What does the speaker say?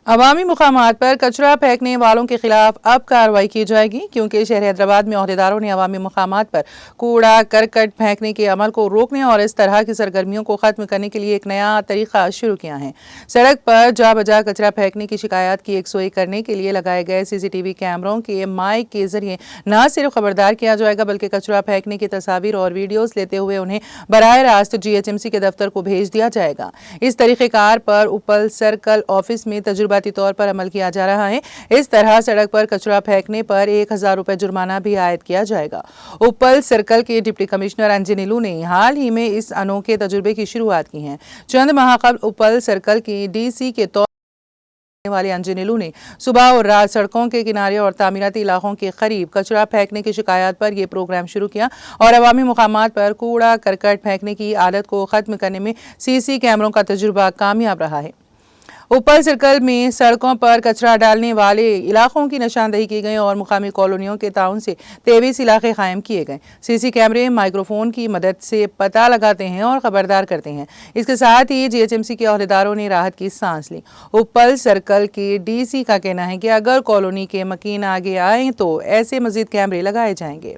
عوامی مقامات پر کچرا پھینکنے والوں کے خلاف اب کارروائی کی جائے گی کیونکہ شہر حیدرآباد میں عہدیداروں نے عوامی مقامات پر کوڑا کرکٹ پھینکنے کے عمل کو روکنے اور اس طرح کی سرگرمیوں کو ختم کرنے کے لیے ایک نیا طریقہ شروع کیا ہے۔ سڑک پر جا بجا کچرا پھینکنے کی شکایات کی یکسوئی کرنے کے لیے لگائے گئے سی سی ٹی وی کیمروں کے مائک کے ذریعے نہ صرف خبردار کیا جائے گا بلکہ کچرا پھینکنے کی تصاویر اور ویڈیوز لیتے ہوئے انہیں براہ راست جی ایچ ایم سی کے دفتر کو بھیج دیا جائے گا۔ اس طریقہ کار پر اوپل سرکل آفس میں تجرباتی طور پر عمل کیا جا رہا ہے۔ اس طرح سڑک پر کچرا پھینکنے پر 1000 روپے جرمانہ بھی عائد کیا جائے گا۔ اوپل سرکل کے ڈپٹی کمشنر انجے نیلو نے حال ہی میں اس انوکھے تجربے کی شروعات کی ہے۔ چند ماہ قبل اوپل سرکل کی ڈی سی کے طور والے انجے نیلو نے صبح اور رات سڑکوں کے کنارے اور تعمیراتی علاقوں کے قریب کچرا پھینکنے کی شکایات پر یہ پروگرام شروع کیا اور عوامی مقامات پر کوڑا کرکٹ پھینکنے کی عادت کو ختم کرنے میں سی سی کیمروں کا تجربہ کامیاب رہا ہے۔ اوپل سرکل میں سڑکوں پر کچرا ڈالنے والے علاقوں کی نشاندہی کی گئی اور مقامی کالونیوں کے تعاون سے 23 علاقے قائم کیے گئے۔ سی سی کیمرے مائکروفون کی مدد سے پتہ لگاتے ہیں اور خبردار کرتے ہیں۔ اس کے ساتھ ہی جی ایچ ایم سی کے عہدیداروں نے راحت کی سانس لی۔ اوپل سرکل کے ڈی سی کا کہنا ہے کہ اگر کالونی کے مکین آگے آئیں تو ایسے مزید کیمرے لگائے جائیں گے۔